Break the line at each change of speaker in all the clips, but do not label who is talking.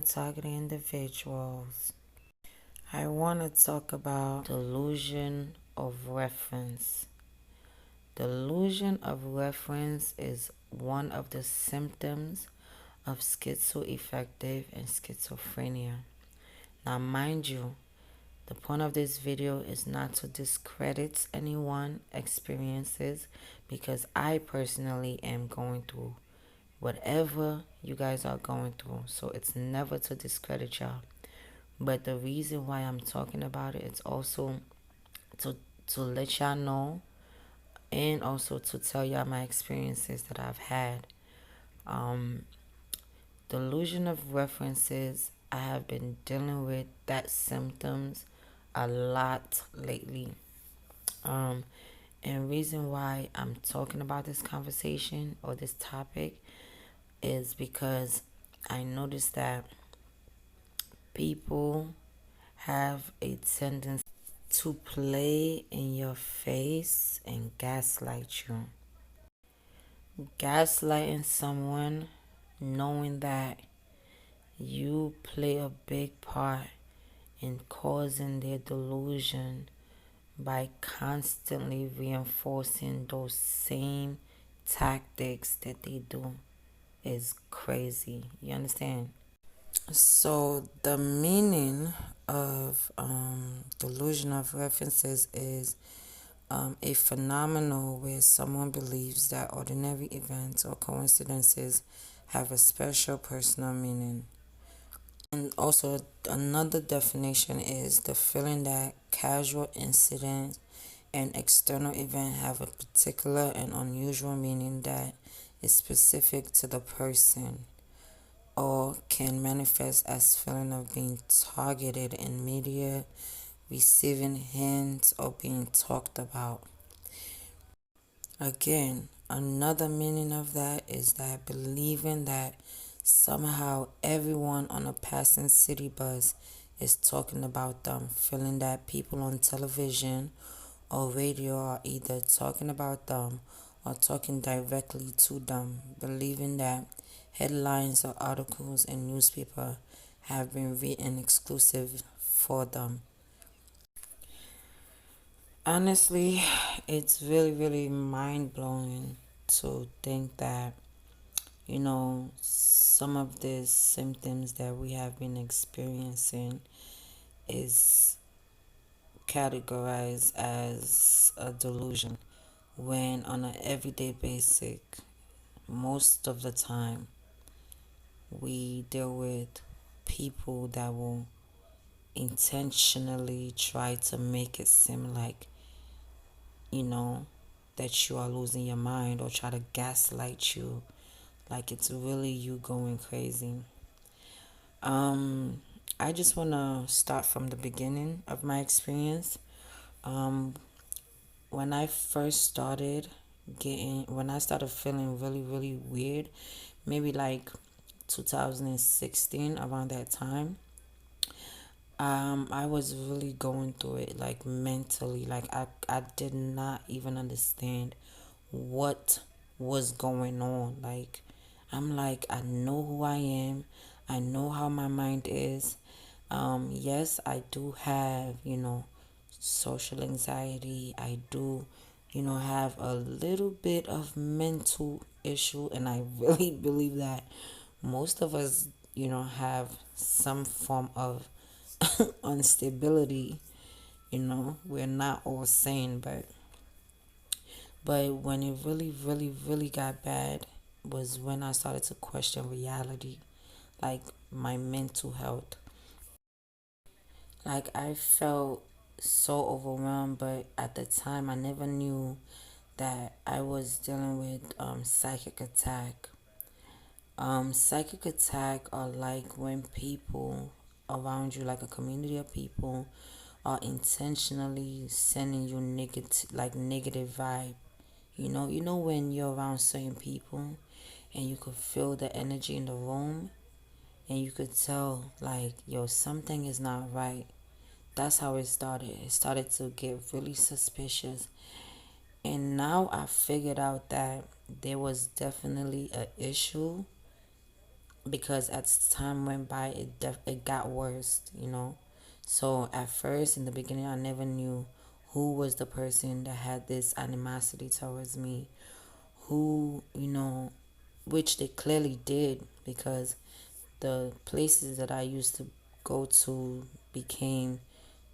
my target individuals. I want to talk about delusion of reference. Delusion of reference is one of the symptoms of schizoaffective and schizophrenia. Now, mind you, the point of this video is not to discredit anyone's experiences, because I personally am going through whatever you guys are going through. So it's never to discredit y'all. But the reason why I'm talking about it is also to let y'all know, and also to tell y'all my experiences that I've had. Delusion of references, I have been dealing with that symptoms a lot lately. And reason why I'm talking about this conversation or this topic is because I noticed that people have a tendency to play in your face and gaslight you. Gaslighting someone knowing that you play a big part in causing their delusion by constantly reinforcing those same tactics that they do is crazy. You understand? So the meaning of delusion of references is a phenomenon where someone believes that ordinary events or coincidences have a special personal meaning. And also, another definition is the feeling that casual incidents and external event have a particular and unusual meaning that is specific to the person, or can manifest as feeling of being targeted in media, receiving hints, or being talked about. Again, another meaning of that is that believing that somehow everyone on a passing city bus is talking about them, feeling that people on television or radio are either talking about them or talking directly to them, believing that headlines or articles in newspaper have been written exclusive for them. Honestly, it's really, really mind-blowing to think that, some of the symptoms that we have been experiencing is categorized as a delusion, when on an everyday basis, most of the time, we deal with people that will intentionally try to make it seem like, that you are losing your mind, or try to gaslight you like it's really you going crazy. I just want to start from the beginning of my experience. When I first started when I started feeling really, really weird, maybe like 2016, around that time, I was really going through it, like mentally. Like I did not even understand what was going on. Like, I'm like, I know who I am. I know how my mind is. Yes, I do have, social anxiety. I do, have a little bit of mental issue, and I really believe that most of us, have some form of instability. We're not all sane, but when it really, really, really got bad was when I started to question reality, like my mental health. Like, I felt so overwhelmed, but at the time I never knew that I was dealing with psychic attack. Psychic attack are like when people around you, like a community of people, are intentionally sending you negative vibe. You know when you're around certain people and you could feel the energy in the room, and you could tell like, yo, something is not right. That's how it started. It started to get really suspicious. And now I figured out that there was definitely an issue because as time went by, it got worse, So at first, in the beginning, I never knew who was the person that had this animosity towards me, who, which they clearly did, because the places that I used to go to became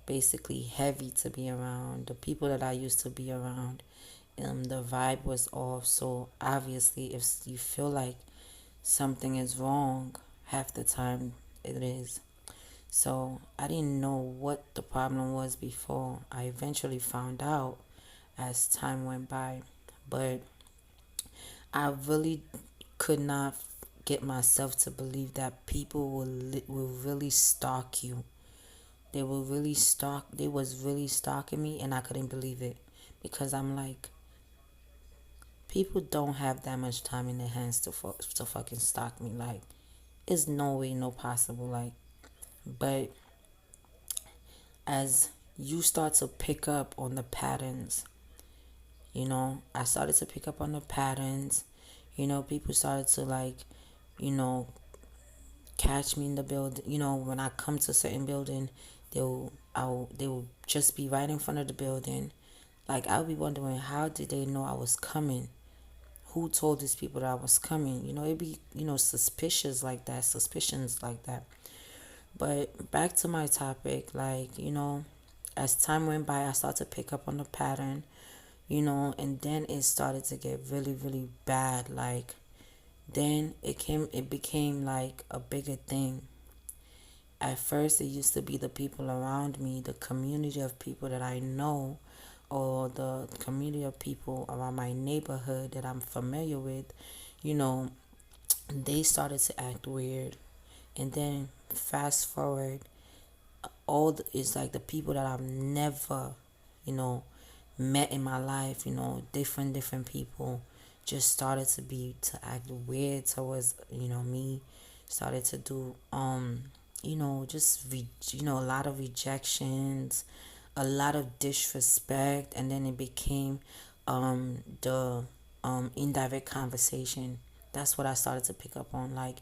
basically heavy to be around. The people that I used to be around, the vibe was off. So obviously, if you feel like something is wrong, half the time it is. So I didn't know what the problem was before. I eventually found out as time went by, but I really could not get myself to believe that people will really stalk you. They will really stalk. They was really stalking me, and I couldn't believe it, because I'm like, people don't have that much time in their hands to fucking stalk me. Like, it's no way, no possible. Like, but as you start to pick up on the patterns, I started to pick up on the patterns. People started to, like, you know, catch me in the building. When I come to a certain building, they will just be right in front of the building. Like, I'll be wondering, how did they know I was coming? Who told these people that I was coming? It'd be, suspicions like that. But back to my topic, like, as time went by, I started to pick up on the pattern, and then it started to get really, really bad. Like, then it became like a bigger thing. At first, it used to be the people around me, the community of people that I know, or the community of people around my neighborhood that I'm familiar with, you know, they started to act weird. And then fast forward, it's like the people that I've never, you know, met in my life, different people just started to act weird towards, me, started to do a lot of rejections, a lot of disrespect, and then it became the indirect conversation. That's what I started to pick up on. Like,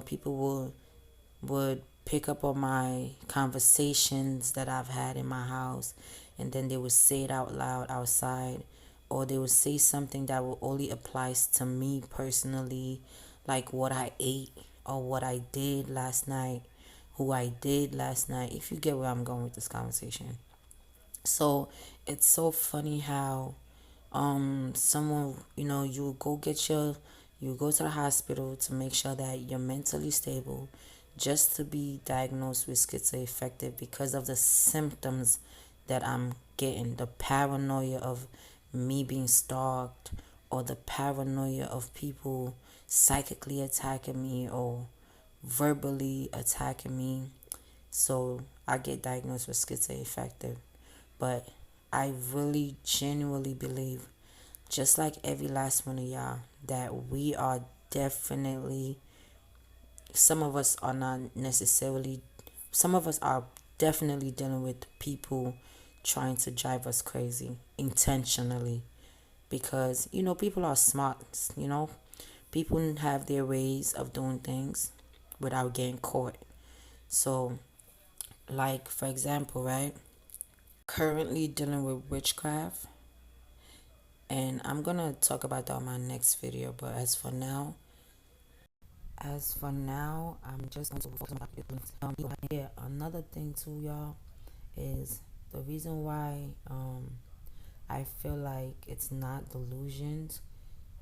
people would pick up on my conversations that I've had in my house, and then they would say it out loud outside, or they would say something that will only applies to me personally, like what I ate or what I did last night, who I did last night, if you get where I'm going with this conversation. So it's so funny how someone, you go to the hospital to make sure that you're mentally stable, just to be diagnosed with schizoaffective because of the symptoms that I'm getting, the paranoia of me being stalked, or the paranoia of people psychically attacking me or verbally attacking me. So I get diagnosed with schizoaffective. But I really genuinely believe, just like every last one of y'all, that we are definitely, some of us are not necessarily, some of us are definitely dealing with people trying to drive us crazy intentionally. Because, people are smart, people have their ways of doing things without getting caught. So, like, for example, right? Currently dealing with witchcraft, and I'm gonna talk about that in my next video. But as for now, I'm just going to focus on yeah. Another thing too, y'all, is the reason why I feel like it's not delusions,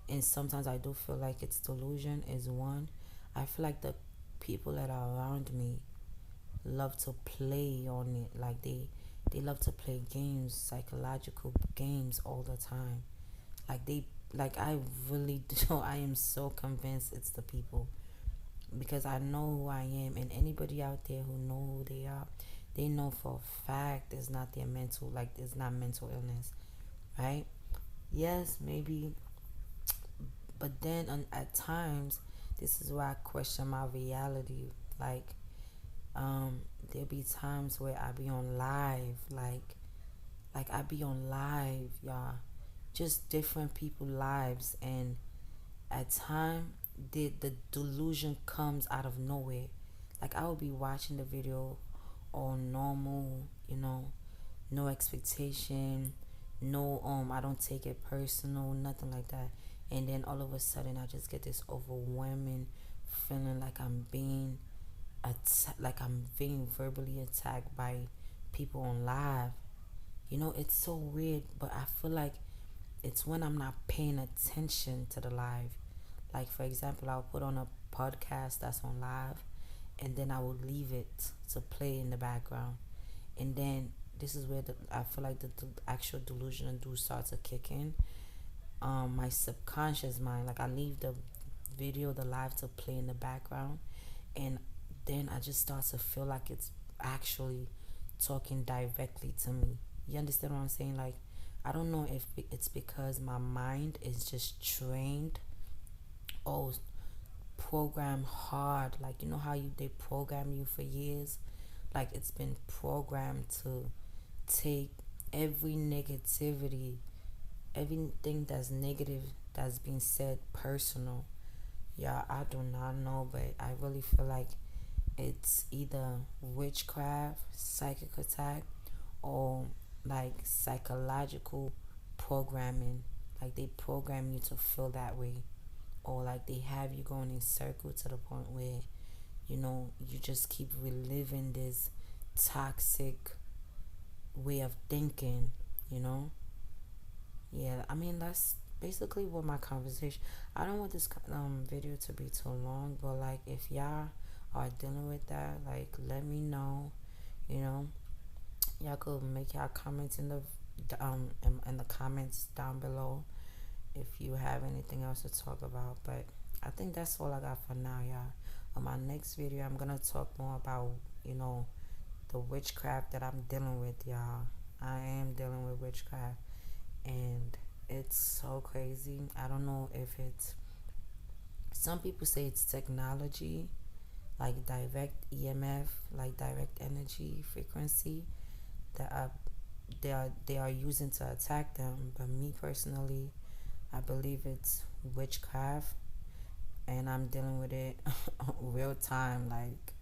and sometimes I do feel like it's delusion. Is one, I feel like the people that are around me love to play on it. Like, they love to play games, psychological games, all the time. I really do. I am so convinced it's the people, because I know who I am, and anybody out there who know who they are, they know for a fact it's not their mental, like, it's not mental illness, right? Yes, maybe, but then at times, this is where I question my reality. Like, there'll be times where I be on live, like I be on live, y'all, just different people lives, and at time the delusion comes out of nowhere. Like I would be watching the video all normal, no expectation, no I don't take it personal, nothing like that. And then all of a sudden I just get this overwhelming feeling like like I'm being verbally attacked by people on live. It's so weird, but I feel like it's when I'm not paying attention to the live. Like for example, I'll put on a podcast that's on live, and then I will leave it to play in the background. And then this is where I feel like the actual delusional do start to kick in. My subconscious mind, like I leave the video, the live to play in the background, and then I just start to feel like it's actually talking directly to me. You understand what I'm saying? Like, I don't know if it's because my mind is just trained or programmed hard. Like, you know how they program you for years? Like, it's been programmed to take every negativity, everything that's negative that's being said personal. Yeah, I do not know, but I really feel like it's either witchcraft, psychic attack, or like psychological programming. Like they program you to feel that way, or like they have you going in circle to the point where you just keep reliving this toxic way of thinking. You know, yeah. I mean that's basically what my conversation. I don't want this video to be too long, but like if y'all are dealing with that, like let me know. You know, y'all could make y'all comments in the comments down below if you have anything else to talk about. But I think that's all I got for now, y'all. On my next video, I'm gonna talk more about the witchcraft that I'm dealing with, y'all. I am dealing with witchcraft, and it's so crazy. I don't know if it's. Some people say it's technology, like direct EMF, like direct energy frequency that they are using to attack them. But me personally, I believe it's witchcraft, and I'm dealing with it real time. Like